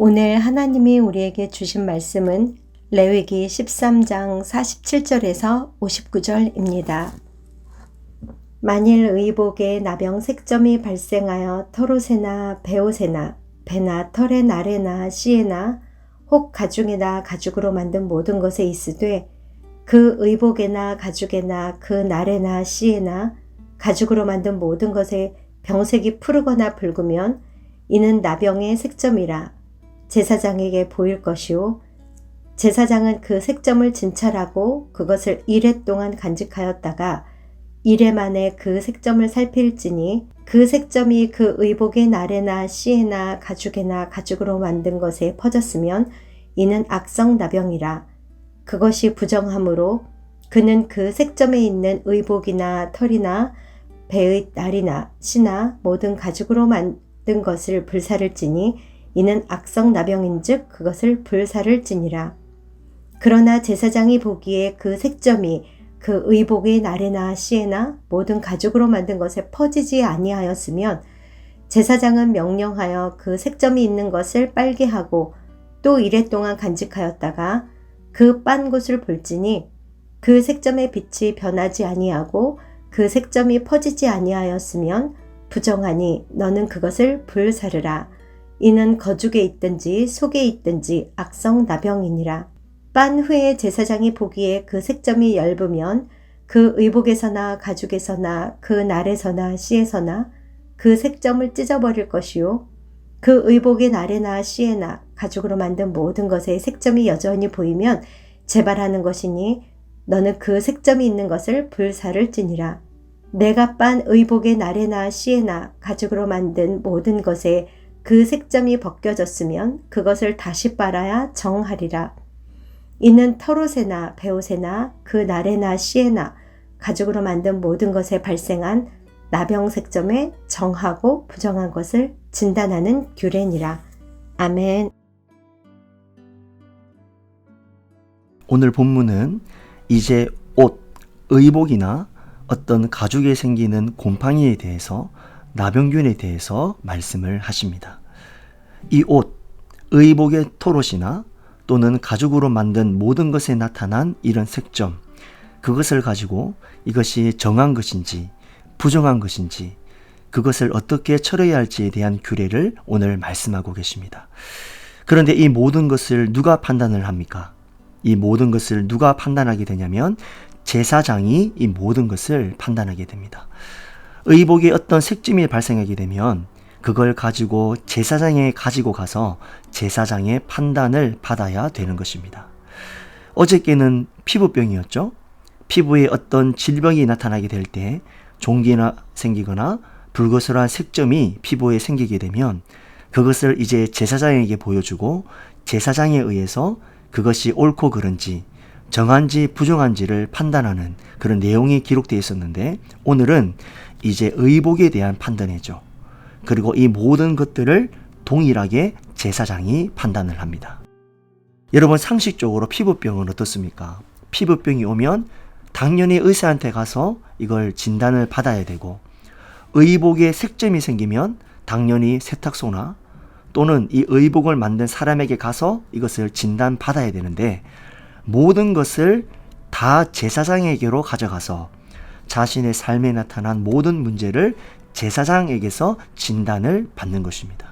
오늘 하나님이 우리에게 주신 말씀은 레위기 13장 47절에서 59절입니다. 만일 의복에 나병 색점이 발생하여 털옷에나 베옷에나 배나 털의 날에나 씨에나 혹 가죽에나 가죽으로 만든 모든 것에 있으되 그 의복에나 가죽에나 그 날에나 씨에나 가죽으로 만든 모든 것에 병색이 푸르거나 붉으면 이는 나병의 색점이라 제사장에게 보일 것이요 제사장은 그 색점을 진찰하고 그것을 이레 동안 간직하였다가 이레 만에 그 색점을 살필지니 그 색점이 그 의복의 날에나 씨에나 가죽에나 가죽으로 만든 것에 퍼졌으면 이는 악성 나병이라. 그것이 부정하므로 그는 그 색점에 있는 의복이나 털이나 배의 날이나 씨나 모든 가죽으로 만든 것을 불사를 찌니 이는 악성 나병인즉 그것을 불사를 찌니라. 그러나 제사장이 보기에 그 색점이 그 의복의 날에나 씨에나 모든 가죽으로 만든 것에 퍼지지 아니하였으면 제사장은 명령하여 그 색점이 있는 것을 빨게 하고 또 이레 동안 간직하였다가 그 빤 곳을 볼지니 그 색점의 빛이 변하지 아니하고 그 색점이 퍼지지 아니하였으면 부정하니 너는 그것을 불사르라. 이는 거죽에 있든지 속에 있든지 악성 나병이니라. 빤 후에 제사장이 보기에 그 색점이 엷으면 그 의복에서나 가죽에서나 그 날에서나 씨에서나 그 색점을 찢어버릴 것이요 그 의복의 날에나 씨에나 가죽으로 만든 모든 것에 색점이 여전히 보이면 재발하는 것이니 너는 그 색점이 있는 것을 불사를 찌니라. 내가 빤 의복의 날에나 씨에나 가죽으로 만든 모든 것에 그 색점이 벗겨졌으면 그것을 다시 빨아야 정하리라. 이는 털옷에나 베옷에나 그 날에나 씨에나 가죽으로 만든 모든 것에 발생한 나병 색점에 정하고 부정한 것을 진단하는 규례니라. 아멘. 오늘 본문은 이제 옷, 의복이나 어떤 가죽에 생기는 곰팡이에 대해서 나병균에 대해서 말씀을 하십니다. 이 옷, 의복의 털옷이나 또는 가죽으로 만든 모든 것에 나타난 이런 색점, 그것을 가지고 이것이 정한 것인지 부정한 것인지 그것을 어떻게 처리해야 할지에 대한 규례를 오늘 말씀하고 계십니다. 그런데 이 모든 것을 누가 판단을 합니까? 이 모든 것을 누가 판단하게 되냐면 제사장이 이 모든 것을 판단하게 됩니다. 의복에 어떤 색점이 발생하게 되면 그걸 가지고 제사장에 가지고 가서 제사장의 판단을 받아야 되는 것입니다. 어저께는 피부병이었죠. 피부에 어떤 질병이 나타나게 될 때 종기나 생기거나 불거스름한 색점이 피부에 생기게 되면 그것을 이제 제사장에게 보여주고 제사장에 의해서 그것이 옳고 그른지 정한지 부정한지를 판단하는 그런 내용이 기록되어 있었는데 오늘은 이제 의복에 대한 판단이죠. 그리고 이 모든 것들을 동일하게 제사장이 판단을 합니다. 여러분 상식적으로 피부병은 어떻습니까? 피부병이 오면 당연히 의사한테 가서 이걸 진단을 받아야 되고 의복에 색점이 생기면 당연히 세탁소나 또는 이 의복을 만든 사람에게 가서 이것을 진단받아야 되는데 모든 것을 다 제사장에게로 가져가서 자신의 삶에 나타난 모든 문제를 제사장에게서 진단을 받는 것입니다.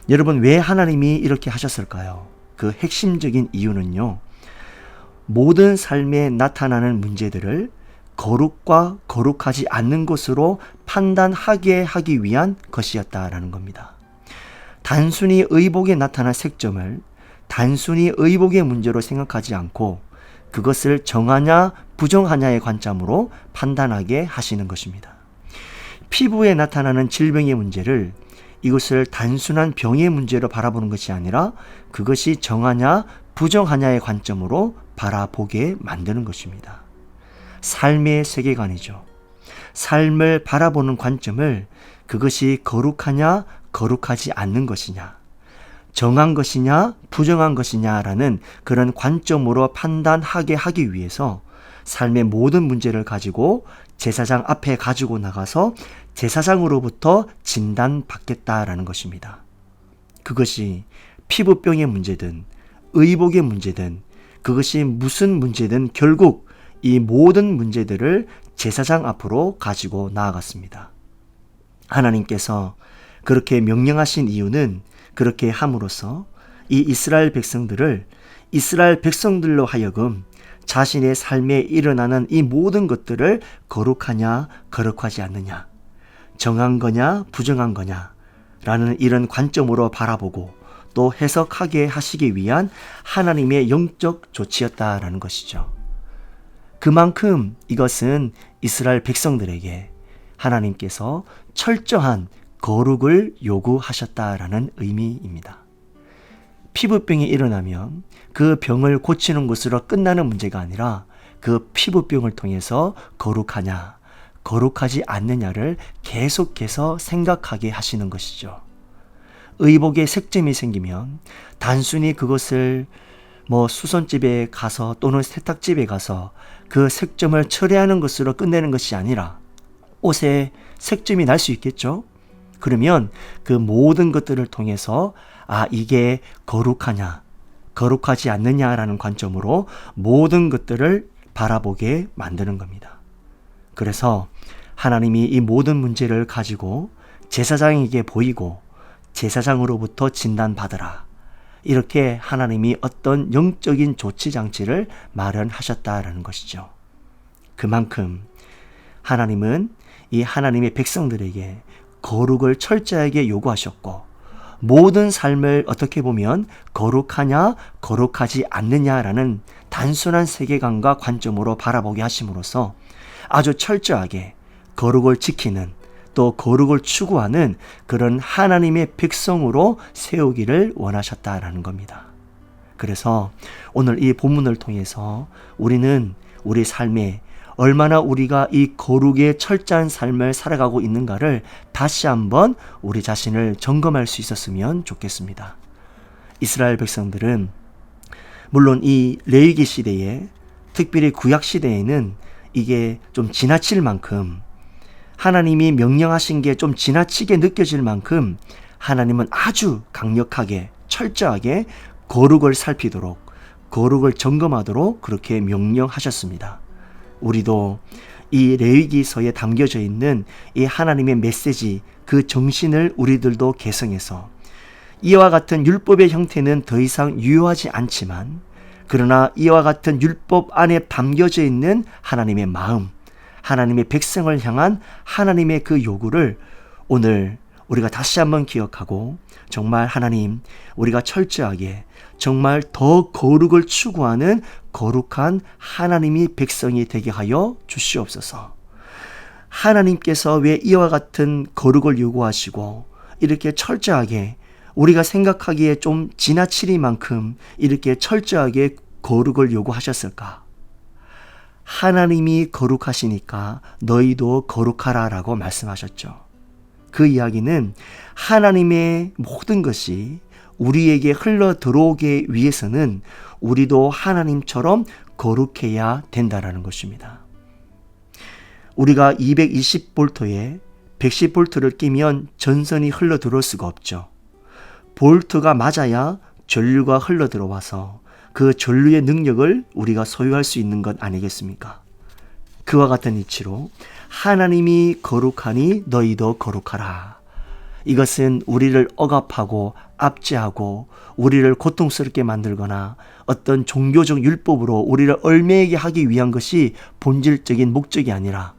여러분 왜 하나님이 이렇게 하셨을까요? 그 핵심적인 이유는요. 모든 삶에 나타나는 문제들을 거룩과 거룩하지 않는 것으로 판단하게 하기 위한 것이었다라는 겁니다. 단순히 의복에 나타난 색점을 단순히 의복의 문제로 생각하지 않고 그것을 정하냐 부정하냐의 관점으로 판단하게 하시는 것입니다. 피부에 나타나는 질병의 문제를 이것을 단순한 병의 문제로 바라보는 것이 아니라 그것이 정하냐 부정하냐의 관점으로 바라보게 만드는 것입니다. 삶의 세계관이죠. 삶을 바라보는 관점을 그것이 거룩하냐 거룩하지 않는 것이냐 정한 것이냐 부정한 것이냐라는 그런 관점으로 판단하게 하기 위해서 삶의 모든 문제를 가지고 제사장 앞에 가지고 나가서 제사장으로부터 진단받겠다라는 것입니다. 그것이 피부병의 문제든 의복의 문제든 그것이 무슨 문제든 결국 이 모든 문제들을 제사장 앞으로 가지고 나아갔습니다. 하나님께서 그렇게 명령하신 이유는 그렇게 함으로써 이 이스라엘 백성들로 하여금 자신의 삶에 일어나는 이 모든 것들을 거룩하냐 거룩하지 않느냐, 정한 거냐 부정한 거냐 라는 이런 관점으로 바라보고 또 해석하게 하시기 위한 하나님의 영적 조치였다라는 것이죠. 그만큼 이것은 이스라엘 백성들에게 하나님께서 철저한 거룩을 요구하셨다라는 의미입니다. 피부병이 일어나면 그 병을 고치는 것으로 끝나는 문제가 아니라 그 피부병을 통해서 거룩하냐, 거룩하지 않느냐를 계속해서 생각하게 하시는 것이죠. 의복에 색점이 생기면 단순히 그것을 수선집에 가서 또는 세탁집에 가서 그 색점을 처리하는 것으로 끝내는 것이 아니라 옷에 색점이 날 수 있겠죠? 그러면 그 모든 것들을 통해서 이게 거룩하냐, 거룩하지 않느냐라는 관점으로 모든 것들을 바라보게 만드는 겁니다. 그래서 하나님이 이 모든 문제를 가지고 제사장에게 보이고 제사장으로부터 진단받으라. 이렇게 하나님이 어떤 영적인 조치장치를 마련하셨다라는 것이죠. 그만큼 하나님은 이 하나님의 백성들에게 거룩을 철저하게 요구하셨고 모든 삶을 어떻게 보면 거룩하냐 거룩하지 않느냐라는 단순한 세계관과 관점으로 바라보게 하심으로써 아주 철저하게 거룩을 지키는 또 거룩을 추구하는 그런 하나님의 백성으로 세우기를 원하셨다라는 겁니다. 그래서 오늘 이 본문을 통해서 우리는 우리 삶에 얼마나 우리가 이 거룩의 철저한 삶을 살아가고 있는가를 다시 한번 우리 자신을 점검할 수 있었으면 좋겠습니다. 이스라엘 백성들은 물론 이 레위기 시대에 특별히 구약 시대에는 이게 좀 지나칠 만큼 하나님이 명령하신 게 좀 지나치게 느껴질 만큼 하나님은 아주 강력하게 철저하게 거룩을 살피도록 거룩을 점검하도록 그렇게 명령하셨습니다. 우리도 이 레위기서에 담겨져 있는 이 하나님의 메시지 그 정신을 우리들도 개성해서 이와 같은 율법의 형태는 더 이상 유효하지 않지만 그러나 이와 같은 율법 안에 담겨져 있는 하나님의 마음, 하나님의 백성을 향한 하나님의 그 요구를 오늘 우리가 다시 한번 기억하고 정말 하나님 우리가 철저하게 정말 더 거룩을 추구하는 거룩한 하나님이 백성이 되게 하여 주시옵소서. 하나님께서 왜 이와 같은 거룩을 요구하시고 이렇게 철저하게 우리가 생각하기에 좀 지나치리만큼 이렇게 철저하게 거룩을 요구하셨을까? 하나님이 거룩하시니까 너희도 거룩하라 라고 말씀하셨죠. 그 이야기는 하나님의 모든 것이 우리에게 흘러 들어오기 위해서는 우리도 하나님처럼 거룩해야 된다라는 것입니다. 우리가 220볼트에 110볼트를 끼면 전선이 흘러 들어올 수가 없죠. 볼트가 맞아야 전류가 흘러 들어와서 그 전류의 능력을 우리가 소유할 수 있는 것 아니겠습니까? 그와 같은 이치로 하나님이 거룩하니 너희도 거룩하라. 이것은 우리를 억압하고 압제하고 우리를 고통스럽게 만들거나 어떤 종교적 율법으로 우리를 얽매이게 하기 위한 것이 본질적인 목적이 아니라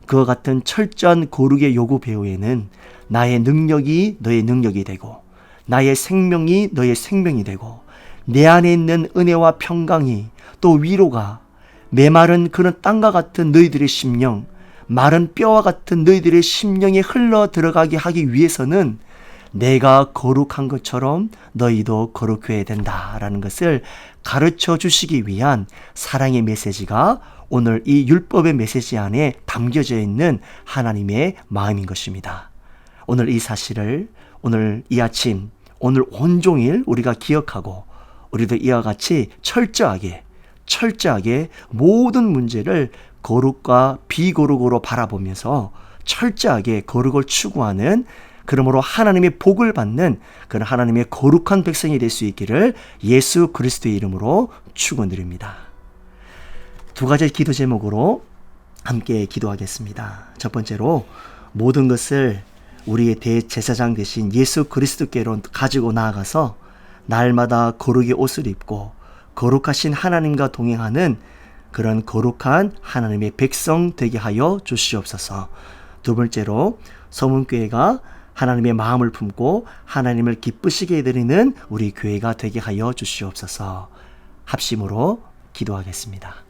그와 같은 철저한 거룩의 요구 배후에는 나의 능력이 너의 능력이 되고 나의 생명이 너의 생명이 되고 내 안에 있는 은혜와 평강이 또 위로가 메마른 그런 땅과 같은 너희들의 심령, 마른 뼈와 같은 너희들의 심령에 흘러 들어가게 하기 위해서는 내가 거룩한 것처럼 너희도 거룩해야 된다라는 것을 가르쳐 주시기 위한 사랑의 메시지가 오늘 이 율법의 메시지 안에 담겨져 있는 하나님의 마음인 것입니다. 오늘 이 사실을 오늘 이 아침 오늘 온종일 우리가 기억하고 우리도 이와 같이 철저하게 모든 문제를 거룩과 비거룩으로 바라보면서 철저하게 거룩을 추구하는 그러므로 하나님의 복을 받는 그런 하나님의 거룩한 백성이 될 수 있기를 예수 그리스도의 이름으로 축원드립니다. 두 가지 기도 제목으로 함께 기도하겠습니다. 첫 번째로 모든 것을 우리의 대제사장 되신 예수 그리스도께로 가지고 나아가서 날마다 거룩의 옷을 입고 거룩하신 하나님과 동행하는 그런 거룩한 하나님의 백성 되게 하여 주시옵소서. 두 번째로 서문교회가 하나님의 마음을 품고 하나님을 기쁘시게 해드리는 우리 교회가 되게 하여 주시옵소서. 합심으로 기도하겠습니다.